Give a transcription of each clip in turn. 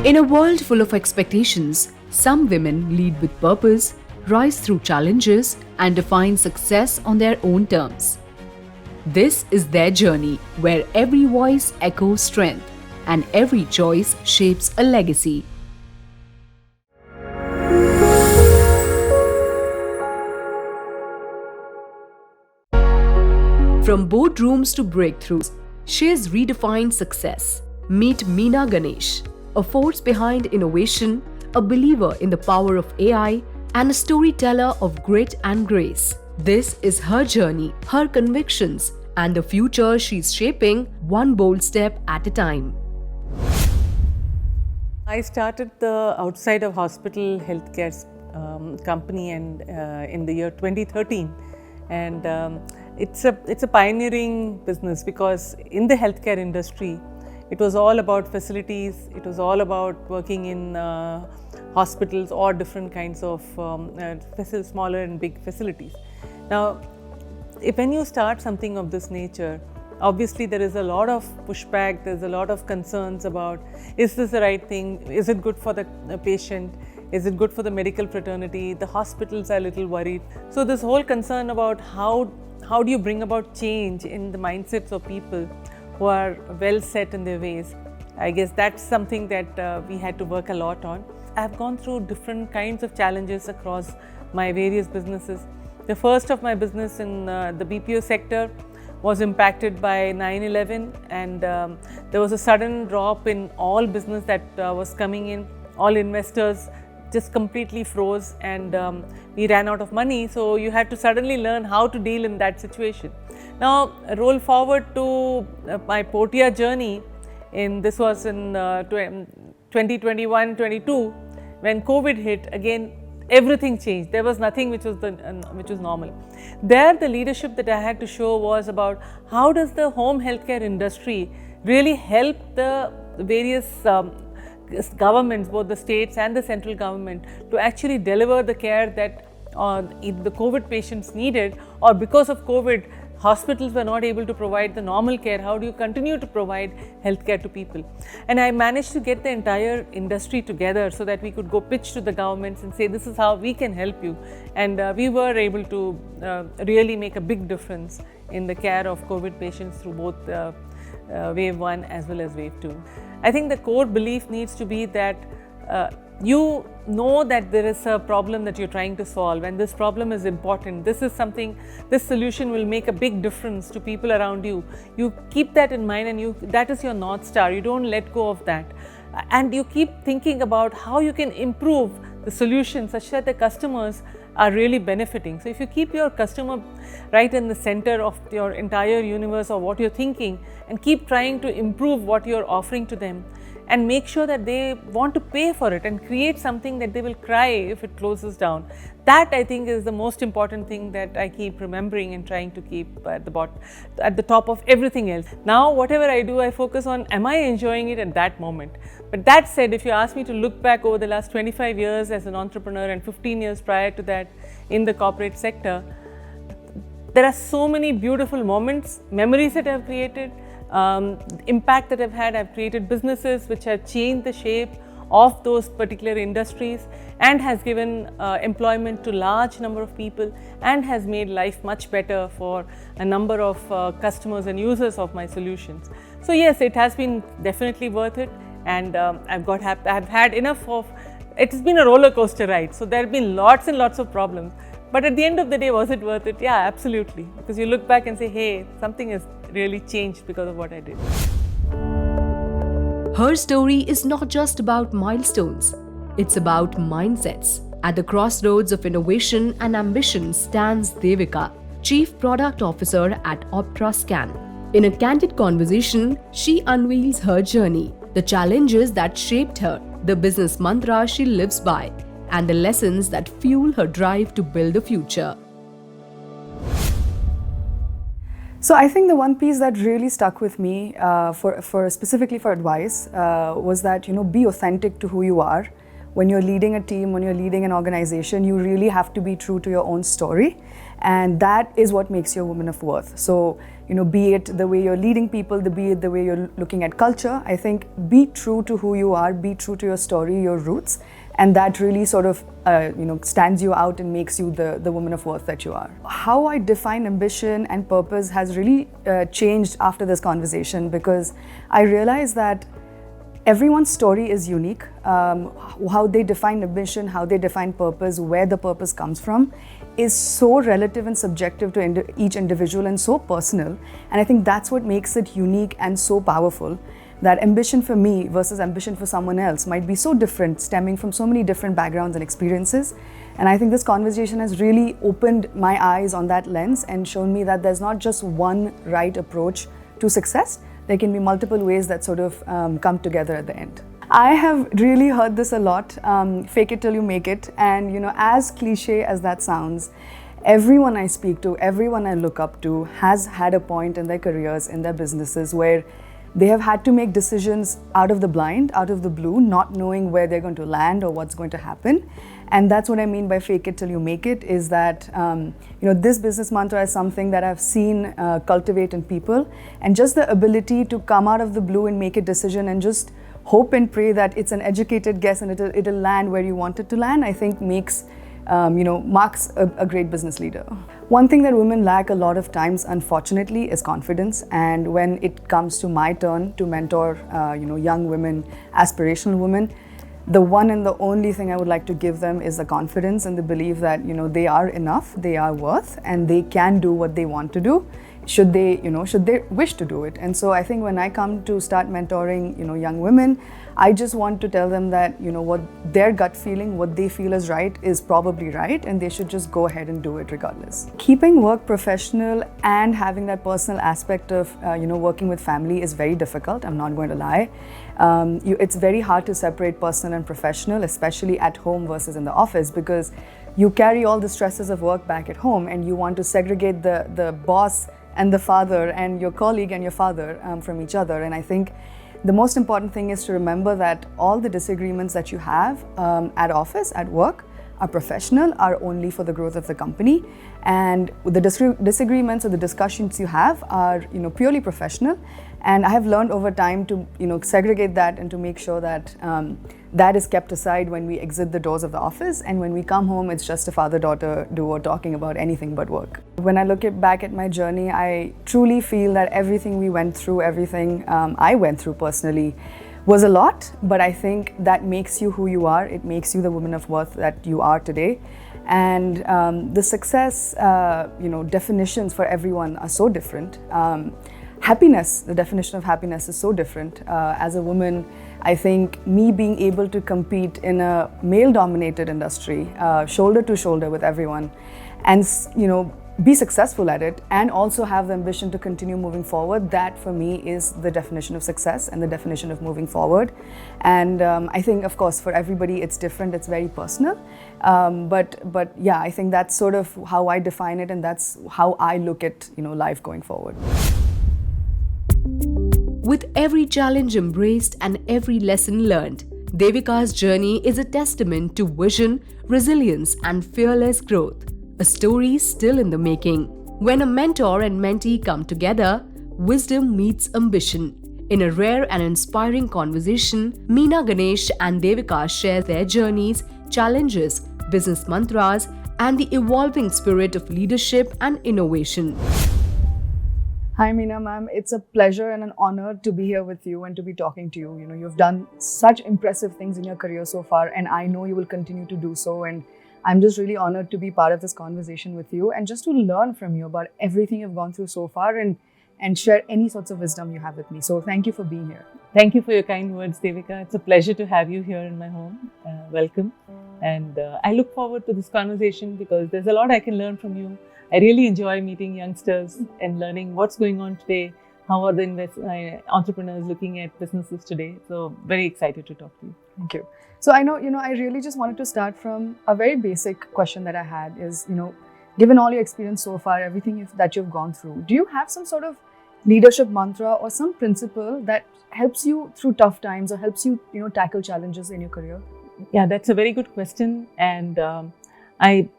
In a world full of expectations, some women lead with purpose, rise through challenges, and define success on their own terms. This is their journey where every voice echoes strength and every choice shapes a legacy. From boardrooms to breakthroughs, she has redefined success. Meet Meena Ganesh, a force behind innovation, a believer in the power of AI, and a storyteller of grit and grace. This is her journey, her convictions, and the future she's shaping one bold step at a time. I started the outside of hospital healthcare company and in the year 2013, and it's a pioneering business because in the healthcare industry, it was all about facilities. It was all about working in hospitals or different kinds of smaller and big facilities. Now, when you start something of this nature, obviously there is a lot of pushback, there's a lot of concerns about, is this the right thing, is it good for the patient, is it good for the medical fraternity, the hospitals are a little worried. So this whole concern about how do you bring about change in the mindsets of people who are well set in their ways, I guess that's something that we had to work a lot on. I've gone through different kinds of challenges across my various businesses. The first of my business in the BPO sector was impacted by 9/11, and there was a sudden drop in all business that was coming in. All investors just completely froze, and we ran out of money. So you had to suddenly learn how to deal in that situation. Now roll forward to my Portea journey. This was in 2021-22 when COVID hit. Again, everything changed. There was nothing which was normal. There, the leadership that I had to show was about how does the home healthcare industry really help the various governments, both the states and the central government, to actually deliver the care that the COVID patients needed, or because of COVID, hospitals were not able to provide the normal care. How do you continue to provide healthcare to people? And I managed to get the entire industry together so that we could go pitch to the governments and say, this is how we can help you. And we were able to really make a big difference in the care of COVID patients through both wave 1 as well as wave 2. I think the core belief needs to be that you know that there is a problem that you're trying to solve, and this problem is important. This solution will make a big difference to people around you. You keep that in mind, and that is your North Star. You don't let go of that. And you keep thinking about how you can improve the solution such that the customers are really benefiting. So if you keep your customer right in the center of your entire universe or what you're thinking, and keep trying to improve what you're offering to them, and make sure that they want to pay for it and create something that they will cry if it closes down. That, I think, is the most important thing that I keep remembering and trying to keep at the top of everything else. Now, whatever I do, I focus on, am I enjoying it at that moment? But that said, if you ask me to look back over the last 25 years as an entrepreneur and 15 years prior to that in the corporate sector, there are so many beautiful moments, memories that I've created, impact that I've had. I've created businesses which have changed the shape of those particular industries and has given employment to large number of people and has made life much better for a number of customers and users of my solutions. So yes, it has been definitely worth it, and I've had enough of, it's been a roller coaster ride. So there have been lots and lots of problems. But at the end of the day, was it worth it? Yeah, absolutely. Because you look back and say, hey, something has really changed because of what I did. Her story is not just about milestones, it's about mindsets. At the crossroads of innovation and ambition stands Devika, Chief Product Officer at OptraScan. In a candid conversation, she unveils her journey, the challenges that shaped her, the business mantra she lives by, and the lessons that fuel her drive to build the future. So I think the one piece that really stuck with me, specifically for advice, was that, be authentic to who you are. when you're leading a team, when you're leading an organization, you really have to be true to your own story. And that is what makes you a woman of worth. So, be it the way you're leading people, be it the way you're looking at culture, I think be true to who you are, be true to your story, your roots, and that really sort of, stands you out and makes you the woman of worth that you are. How I define ambition and purpose has really changed after this conversation, because I realized that everyone's story is unique. How they define ambition, how they define purpose, where the purpose comes from is so relative and subjective to each individual and so personal. And I think that's what makes it unique and so powerful. That ambition for me versus ambition for someone else might be so different, stemming from so many different backgrounds and experiences. And I think this conversation has really opened my eyes on that lens and shown me that there's not just one right approach to success. There can be multiple ways that sort of come together at the end. I have really heard this a lot, fake it till you make it. And as cliche as that sounds, everyone I speak to, everyone I look up to has had a point in their careers, in their businesses where they have had to make decisions out of the blind, out of the blue, not knowing where they're going to land or what's going to happen. And that's what I mean by fake it till you make it, is that this business mantra is something that I've seen cultivate in people. And just the ability to come out of the blue and make a decision and just hope and pray that it's an educated guess and it'll land where you want it to land, I think marks a great business leader. One thing that women lack a lot of times, unfortunately, is confidence. And when it comes to my turn to mentor, young women, aspirational women, the one and the only thing I would like to give them is the confidence and the belief that they are enough, they are worth, and they can do what they want to do, should they wish to do it. And so I think when I come to start mentoring young women, I just want to tell them that what their gut feeling, what they feel is right, is probably right, and they should just go ahead and do it regardless. Keeping work professional and having that personal aspect of working with family is very difficult, I'm not going to lie. It's very hard to separate personal and professional, especially at home versus in the office, because you carry all the stresses of work back at home and you want to segregate the boss and the father and your colleague and your father from each other. And I think the most important thing is to remember that all the disagreements that you have at office, at work, are professional, are only for the growth of the company. And the disagreements or the discussions you have are purely professional. And I have learned over time to segregate that and to make sure that that is kept aside when we exit the doors of the office, and when we come home it's just a father-daughter duo talking about anything but work. When I look back at my journey, I truly feel that everything we went through, everything I went through personally was a lot, but I think that makes you who you are. It makes you the woman of worth that you are today. And the success definitions for everyone are so different. Happiness, the definition of happiness is so different. As a woman, I think me being able to compete in a male-dominated industry, shoulder to shoulder with everyone, and be successful at it, and also have the ambition to continue moving forward, that for me is the definition of success and the definition of moving forward. And I think, of course, for everybody it's different, it's very personal. But yeah, I think that's sort of how I define it, and that's how I look at life going forward. With every challenge embraced and every lesson learned, Devika's journey is a testament to vision, resilience, and fearless growth. A story still in the making. When a mentor and mentee come together, wisdom meets ambition. In a rare and inspiring conversation, Meena Ganesh and Devika share their journeys, challenges, business mantras, and the evolving spirit of leadership and innovation. Hi Meena ma'am, it's a pleasure and an honor to be here with you and to be talking to you. You've done such impressive things in your career so far, and I know you will continue to do so, and I'm just really honored to be part of this conversation with you and just to learn from you about everything you've gone through so far and share any sorts of wisdom you have with me. So thank you for being here. Thank you for your kind words, Devika. It's a pleasure to have you here in my home. Welcome. And I look forward to this conversation because there's a lot I can learn from you. I really enjoy meeting youngsters and learning what's going on today. How are the entrepreneurs looking at businesses today? So very excited to talk to you. Thank you. So I know, I really just wanted to start from a very basic question that I had is, given all your experience so far, everything that you've gone through, do you have some sort of leadership mantra or some principle that helps you through tough times or helps you, tackle challenges in your career? Yeah, that's a very good question. And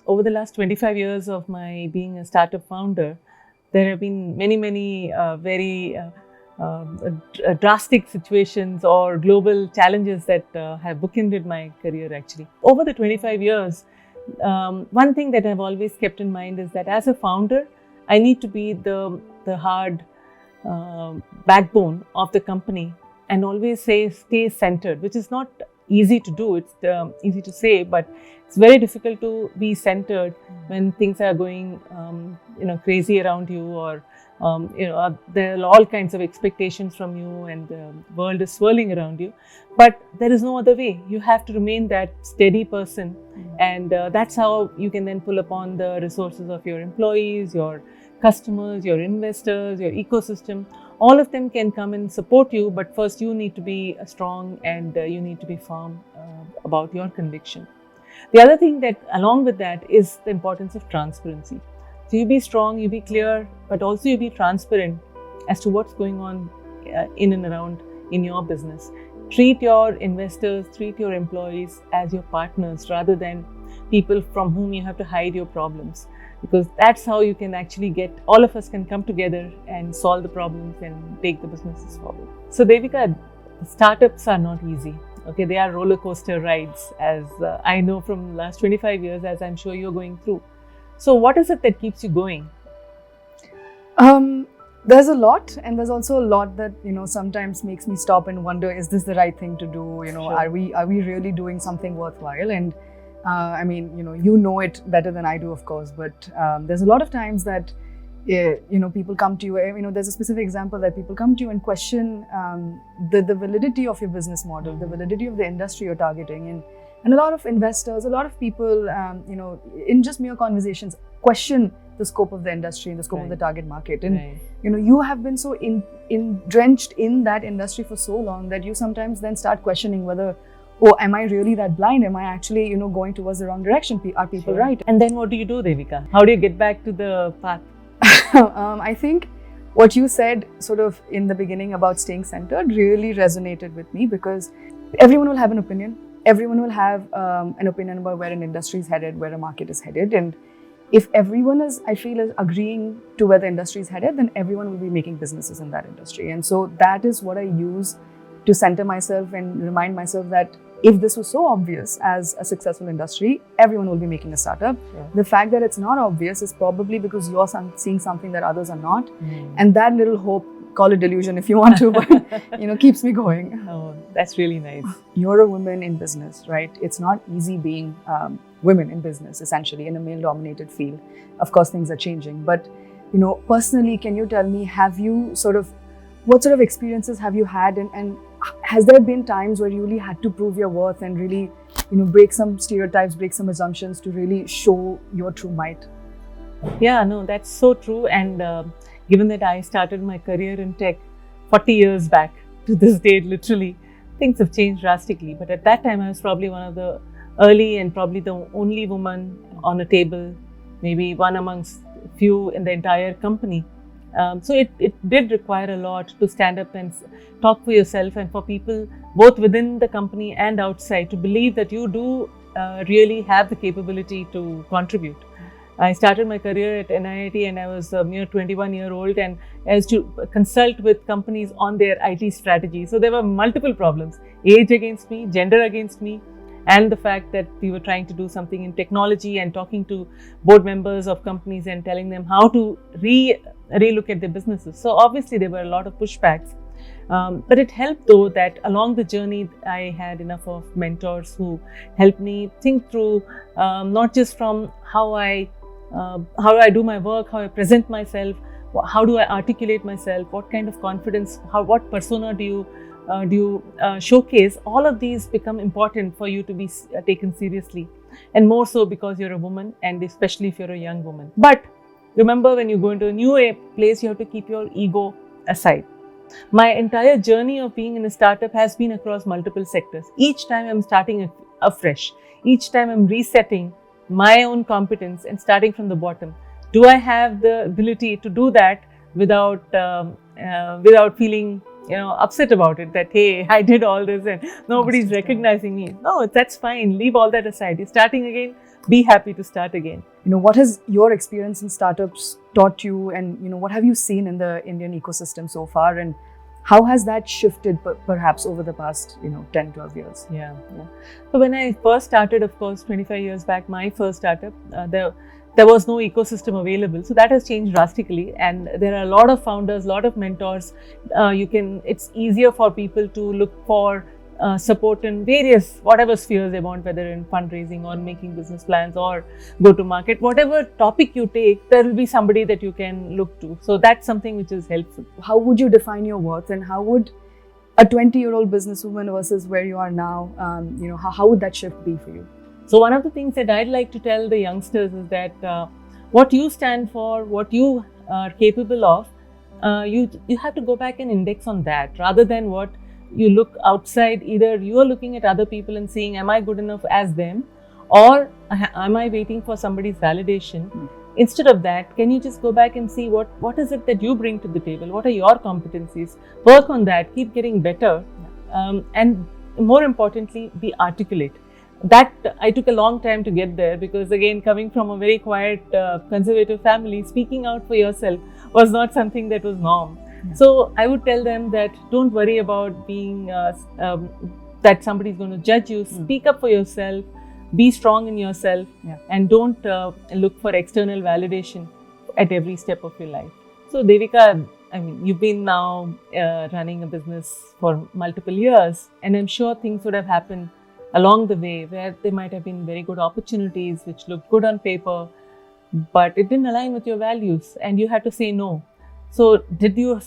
over the last 25 years of my being a startup founder, there have been many very drastic situations or global challenges that have bookended my career actually. Over the 25 years, one thing that I've always kept in mind is that as a founder, I need to be the hard backbone of the company and always stay centered, which is not easy to do. It's easy to say, but it's very difficult to be centered when things are going crazy around you, or there are all kinds of expectations from you and the world is swirling around you. But there is no other way. You have to remain that steady person, and that's how you can then pull upon the resources of your employees, your customers, your investors, your ecosystem. All of them can come and support you, but first you need to be strong and you need to be firm about your conviction. The other thing that along with that is the importance of transparency. So you be strong, you be clear, but also you be transparent as to what's going on in and around in your business. Treat your investors, treat your employees as your partners rather than people from whom you have to hide your problems. Because that's how you can actually all of us can come together and solve the problems and take the businesses forward. So Devika, startups are not easy. Okay, they are roller coaster rides, as I know from the last 25 years, as I'm sure you're going through. So what is it that keeps you going? There's a lot, and there's also a lot that sometimes makes me stop and wonder: is this the right thing to do? Sure. Are we really doing something worthwhile? And I mean, you know it better than I do, of course. But there's a lot of times that people come to you. There's a specific example that people come to you and question the validity of your business model, the validity of the industry you're targeting, and a lot of investors, a lot of people, in just mere conversations, question the scope of the industry and the scope of the target market. And you have been so drenched in that industry for so long that you sometimes then start questioning whether, oh, am I really that blind? Am I actually, going towards the wrong direction? Are people right? And then what do you do, Devika? How do you get back to the path? I think what you said sort of in the beginning about staying centered really resonated with me, because everyone will have an opinion. Everyone will have an opinion about where an industry is headed, where a market is headed. And if everyone is agreeing to where the industry is headed, then everyone will be making businesses in that industry. And so that is what I use to center myself and remind myself that if this was so obvious as a successful industry, everyone will be making a startup. Sure. The fact that it's not obvious is probably because you're seeing something that others are not. And that little hope, call it delusion if you want to, but keeps me going. Oh, that's really nice. You're a woman in business, right? It's not easy being women in business, essentially, in a male-dominated field. Of course, things are changing. But, personally, can you tell me, what sort of experiences have you had, and has there been times where you really had to prove your worth and really, break some stereotypes, break some assumptions to really show your true might? Yeah, no, that's so true. And given that I started my career in tech 40 years back to this date, literally, things have changed drastically. But at that time, I was probably one of the early and probably the only woman on a table, maybe one amongst few in the entire company. So it did require a lot to stand up and talk for yourself, and for people both within the company and outside to believe that you do really have the capability to contribute. I started my career at NIIT and I was a mere 21-year-old, and I used to consult with companies on their IT strategy. So there were multiple problems: age against me, gender against me, and the fact that we were trying to do something in technology and talking to board members of companies and telling them how to relook at their businesses. So obviously there were a lot of pushbacks. But it helped, though, that along the journey I had enough of mentors who helped me think through not just from how do I do my work, how I present myself, how do I articulate myself, what kind of confidence, what persona do you showcase. All of these become important for you to be taken seriously, and more so because you're a woman, and especially if you're a young woman. But remember, when you go into a new place, you have to keep your ego aside. My entire journey of being in a startup has been across multiple sectors. Each time I'm starting afresh. Each time I'm resetting my own competence and starting from the bottom. Do I have the ability to do that without feeling upset about it that, hey, I did all this and nobody's recognizing me. No, that's fine. Leave all that aside. You're starting again. Be happy to start again. What has your experience in startups taught you, and what have you seen in the Indian ecosystem so far, and how has that shifted perhaps over the past 10, 12 years? Yeah. So when I first started, of course, 25 years back, my first startup, there was no ecosystem available. So that has changed drastically, and there are a lot of founders, a lot of mentors. It's easier for people to look for support in various, whatever spheres they want, whether in fundraising or making business plans or go to market. Whatever topic you take, there will be somebody that you can look to. So that's something which is helpful. How would you define your worth, and how would a 20-year-old businesswoman versus where you are now, how would that shift be for you? So one of the things that I'd like to tell the youngsters is that what you stand for, what you are capable of, you have to go back and index on that rather than what you look outside. Either you are looking at other people and seeing, am I good enough as them, or am I waiting for somebody's validation? Instead of that, can you just go back and see what is it that you bring to the table? What are your competencies? Work on that, keep getting better, and more importantly, be articulate. That I took a long time to get there, because again, coming from a very quiet conservative family, speaking out for yourself was not something that was norm. So I would tell them that don't worry about being that somebody's going to judge you. Speak up for yourself, be strong in yourself, and don't look for external validation at every step of your life. So Devika, I mean, you've been now running a business for multiple years, and I'm sure things would have happened along the way where there might have been very good opportunities which looked good on paper, but it didn't align with your values and you had to say no. So did you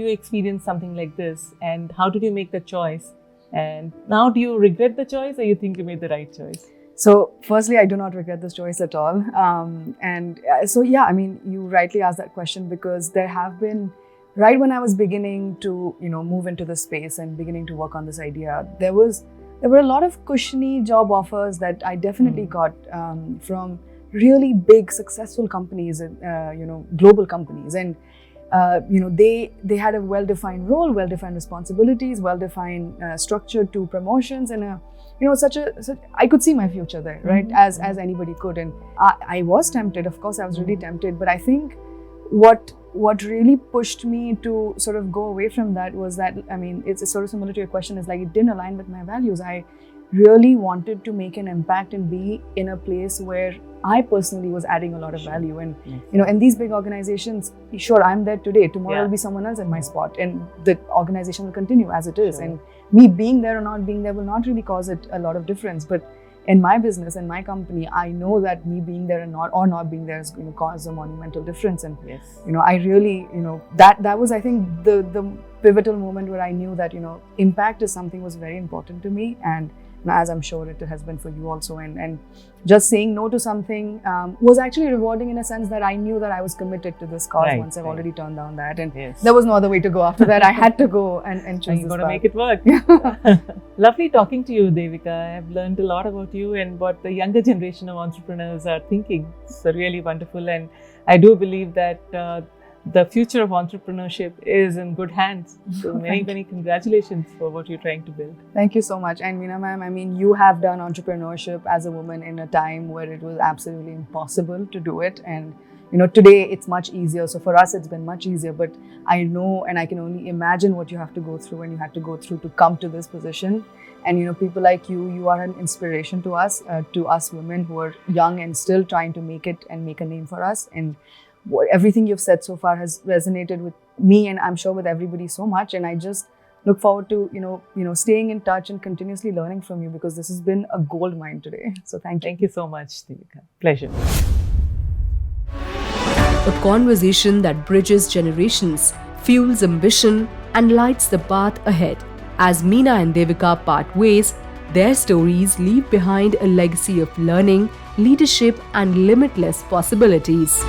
experience something like this, and how did you make the choice? And now do you regret the choice, or you think you made the right choice? So firstly, I do not regret this choice at all. So I mean, you rightly asked that question, because there have been, right when I was beginning to move into the space and beginning to work on this idea, there were a lot of cushiony job offers that I definitely got from really big, successful companies, global companies, and they had a well-defined role, well-defined responsibilities, well-defined structure to promotions, and I could see my future there, right? As anybody could, and I was tempted. Of course, I was really tempted, but I think what really pushed me to sort of go away from that was that, I mean, it's sort of similar to your question, is like it didn't align with my values. I really wanted to make an impact and be in a place where I personally was adding a lot of value. And in these big organizations, sure, I'm there today, tomorrow will be someone else in my spot, and the organization will continue as it is. Sure. And me being there or not being there will not really cause it a lot of difference. But in my business and my company, I know that me being there and not being there is going to cause a monumental difference. And I really, that was, I think, the pivotal moment where I knew that impact is something was very important to me, and as I'm sure it has been for you also. And just saying no to something was actually rewarding, in a sense that I knew that I was committed to this cause once I've already turned down that, and there was no other way to go after that. I had to go and choose this path. You're going to make it work. Lovely talking to you, Devika. I've learned a lot about you and what the younger generation of entrepreneurs are thinking. It's really wonderful, and I do believe that the future of entrepreneurship is in good hands. So many congratulations for what you're trying to build. Thank you so much. And Meena ma'am, I mean, you have done entrepreneurship as a woman in a time where it was absolutely impossible to do it. And today it's much easier. So for us, it's been much easier. But I know, and I can only imagine what you have to go through and you had to go through to come to this position. And people like you are an inspiration to us women who are young and still trying to make it and make a name for us. And everything you've said so far has resonated with me, and I'm sure with everybody so much. And I just look forward to staying in touch and continuously learning from you, because this has been a gold mine today. So thank you. Thank you so much, Devika. Pleasure. A conversation that bridges generations, fuels ambition, and lights the path ahead. As Meena and Devika part ways, their stories leave behind a legacy of learning, leadership, and limitless possibilities.